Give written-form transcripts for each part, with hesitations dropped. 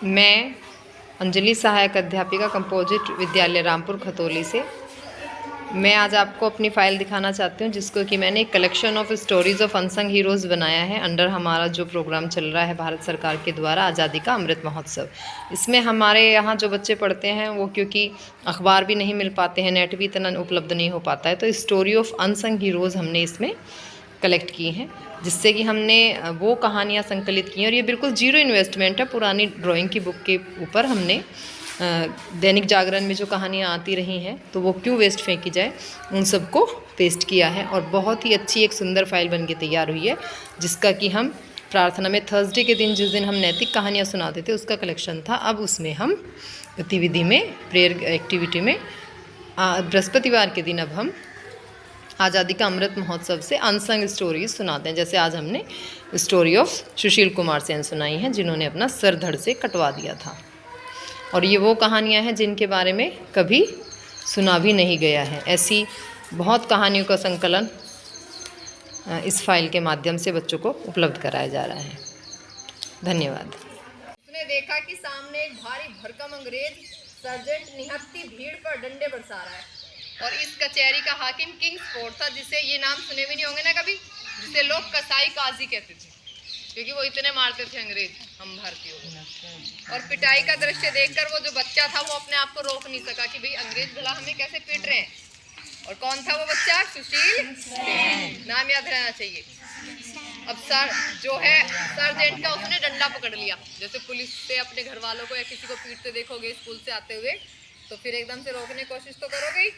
मैं अंजलि सहायक अध्यापिका कंपोजिट विद्यालय रामपुर खतौली से मैं आज आपको अपनी फ़ाइल दिखाना चाहती हूँ, जिसको कि मैंने एक collection of stories of unsung heroes बनाया है अंडर हमारा जो प्रोग्राम चल रहा है भारत सरकार के द्वारा आज़ादी का अमृत महोत्सव। इसमें हमारे यहाँ जो बच्चे पढ़ते हैं वो क्योंकि अखबार भी नहीं मिल पाते हैं, नेट भी इतना उपलब्ध नहीं हो पाता है, तो स्टोरी ऑफ अनसंग हीरोज़ हमने इसमें कलेक्ट की हैं, जिससे कि हमने वो कहानियाँ संकलित की हैं। और ये बिल्कुल ज़ीरो इन्वेस्टमेंट है। पुरानी ड्राइंग की बुक के ऊपर हमने दैनिक जागरण में जो कहानियाँ आती रही हैं तो वो क्यों वेस्ट फेंकी जाए, उन सबको पेस्ट किया है। और बहुत ही अच्छी एक सुंदर फाइल बन के तैयार हुई है, जिसका कि हम प्रार्थना में थर्सडे के दिन, जिस दिन हम नैतिक कहानियाँ सुनाते थे, उसका कलेक्शन था। अब उसमें हम गतिविधि में, प्रेयर एक्टिविटी में, बृहस्पतिवार के दिन अब हम आज़ादी का अमृत महोत्सव से अनसंग स्टोरीज सुनाते हैं। जैसे आज हमने स्टोरी ऑफ सुशील कुमार सेन सुनाई है, जिन्होंने अपना सर धड़ से कटवा दिया था। और ये वो कहानियाँ हैं जिनके बारे में कभी सुना भी नहीं गया है। ऐसी बहुत कहानियों का संकलन इस फाइल के माध्यम से बच्चों को उपलब्ध कराया जा रहा है। धन्यवाद। उसने देखा कि सामने एक भारी भरकम अंग्रेज सर्जेंट निहत्ती भीड़ पर डंडे बरसा रहा है, और इस कचहरी का हाकिम किंग्सफोर्ड था, जिसे ये नाम सुने भी नहीं होंगे ना कभी, जिसे लोग कसाई काजी कहते थे, क्योंकि वो इतने मारते थे अंग्रेज हम भारतीयों को। और पिटाई का दृश्य देखकर वो जो बच्चा था वो अपने आप को रोक नहीं सका कि भाई अंग्रेज भला हमें कैसे पीट रहे हैं। और कौन था वो बच्चा? सुशील, नाम याद रहना चाहिए। अब सर जो है सर्जेंट का, उसने डंडा पकड़ लिया। जैसे पुलिस से अपने घर वालों को या किसी को पीटते देखोगे स्कूल से आते हुए, तो फिर एकदम से रोकने की कोशिश तो करोगे ही।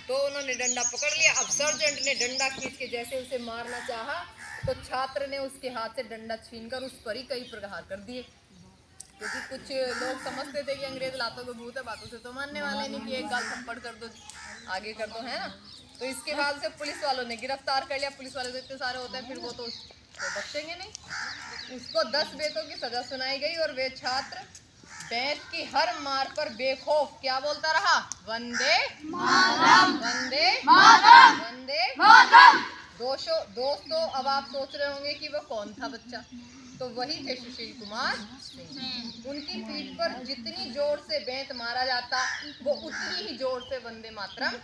तो उन्होंने डंडा पकड़ लिया। अब सर्जेंट ने डंडा खींच के जैसे उसे मारना चाहा, तो छात्र ने उसके हाथ से डंडा छीनकर उस पर ही कई प्रहार कर दिए। क्योंकि कुछ लोग समझते थे कि अंग्रेज लातों को भूत है, बातों से तो मानने वाले नहीं कि एक गाल थप्पड़ कर दो, आगे कर दो, है ना। तो इसके बाद से पुलिस वालों ने गिरफ्तार कर लिया। पुलिस वाले तो इतने सारे होते हैं, फिर वो तो बख्शेंगे नहीं। उसको 10 बेतों की सजा सुनाई गई और वे छात्र बैंत की हर मार पर बेखौफ क्या बोलता रहा? वंदे मातरम, वंदे मातरम, वंदे मातरम। दोस्तों अब आप सोच रहे होंगे कि वो कौन था बच्चा, तो वही थे सुशील कुमार सिंह। उनकी पीठ पर जितनी जोर से बेंत मारा जाता, वो उतनी ही जोर से वंदे मातरम।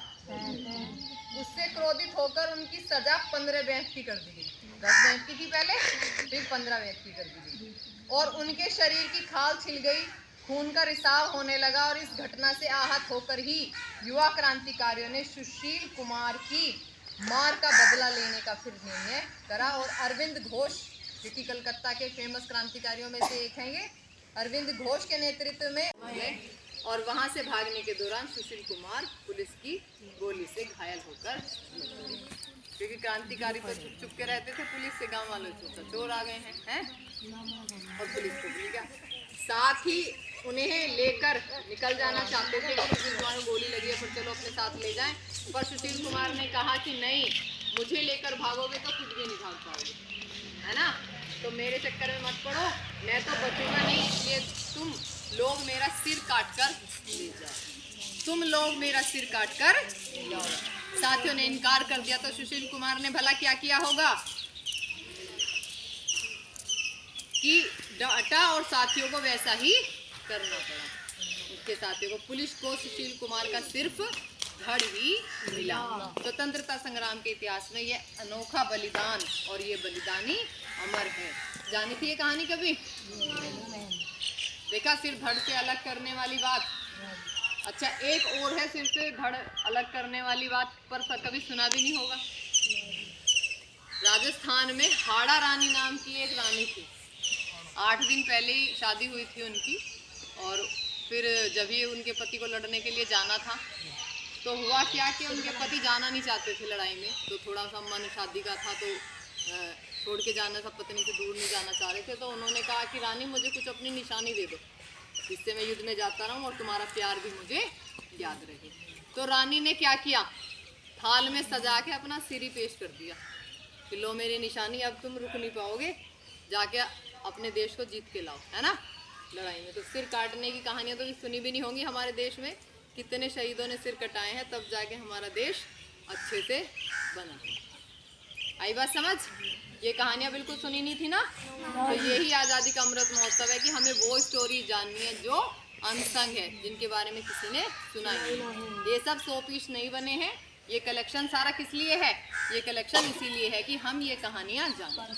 उससे क्रोधित होकर उनकी सजा 15 बेंत की कर दी गई। 10 बेंत की थी पहले, फिर 15 बेंत की कर दी गई। और उनके शरीर की खाल छिल गई, खून का रिसाव होने लगा। और इस घटना से आहत होकर ही युवा क्रांतिकारियों ने सुशील कुमार की मार का बदला लेने का फिर निर्णय करा। और अरविंद घोष, जो कि कलकत्ता के फेमस क्रांतिकारियों में से एक हैं, ये अरविंद घोष के नेतृत्व में, और वहां से भागने के दौरान सुशील कुमार पुलिस की गोली से घायल होकर, क्योंकि क्रांतिकारी तो चुप चुप के रहते थे पुलिस से, गांव वालों से चोर आ गए हैं और पुलिस को भूल गया। साथ ही उन्हें लेकर निकल जाना चाहते थे कि सुशील कुमार को गोली लगी है, फिर चलो अपने साथ ले जाएं। पर सुशील कुमार ने कहा कि नहीं, मुझे लेकर भागोगे तो खुद भी नहीं भाग पाओगे, है ना। तो मेरे चक्कर में मत पड़ो, मैं तो बचूंगा नहीं, इसलिए तुम लोग मेरा सिर काट कर ले जाओ, तुम लोग मेरा सिर काट कर जाओ। साथियों ने इनकार कर दिया, तो सुशील कुमार ने भला क्या किया होगा कि डांटा और साथियों को वैसा ही करना पड़ा। उसके साथियों को, पुलिस को सुशील कुमार का सिर्फ धड़ ही मिला। स्वतंत्रता संग्राम के इतिहास में ये अनोखा बलिदान, और ये बलिदानी अमर है। जानी थी ये कहानी कभी? देखा सिर धड़ से अलग करने वाली बात। अच्छा, एक और है सिर से धड़ अलग करने वाली बात, पर कभी सुना भी नहीं होगा। राजस्थान में हाड़ा रानी नाम की एक रानी थी। 8 दिन पहले ही शादी हुई थी उनकी, और फिर जब ही उनके पति को लड़ने के लिए जाना था, तो हुआ क्या कि उनके पति जाना नहीं चाहते थे लड़ाई में। तो थोड़ा सा मन शादी का था, तो छोड़ के जाना, सब पत्नी से दूर नहीं जाना चाह रहे थे। तो उन्होंने कहा कि रानी, मुझे कुछ अपनी निशानी दे दो, जिससे मैं युद्ध में जाता रहूं और तुम्हारा प्यार भी मुझे याद रहे। तो रानी ने क्या किया, थाल में सजा के अपना सिर ही पेश कर दिया कि लो मेरी निशानी, अब तुम रुक नहीं पाओगे, जाके अपने देश को जीत के लाओ, है ना, लड़ाई में। तो सिर काटने की कहानियां तो सुनी भी नहीं होंगी हमारे देश में, कितने शहीदों ने सिर कटाए हैं, तब जाके हमारा देश अच्छे से बना। आई बात समझ? ये कहानियाँ बिल्कुल सुनी नहीं थी ना। तो यही आज़ादी का अमृत महोत्सव है कि हमें वो स्टोरी जाननी है जो अनसंग है, जिनके बारे में किसी ने सुना ही नहीं। ये सब 100 पीस नहीं बने हैं। ये कलेक्शन सारा किस लिए है? ये कलेक्शन इसीलिए है कि हम ये कहानियाँ जानें,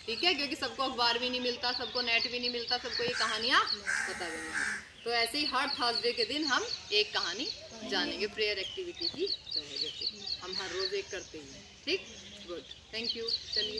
ठीक है, क्योंकि सबको अखबार भी नहीं मिलता, सबको नेट भी नहीं मिलता, सबको ये कहानियाँ पता भी नहीं। तो ऐसे ही हर थर्सडे के दिन हम एक कहानी जानेंगे, प्रेयर एक्टिविटी की तरह, जैसे हम हर रोज़ एक करते हैं। ठीक, गुड, थैंक यू। चलिए।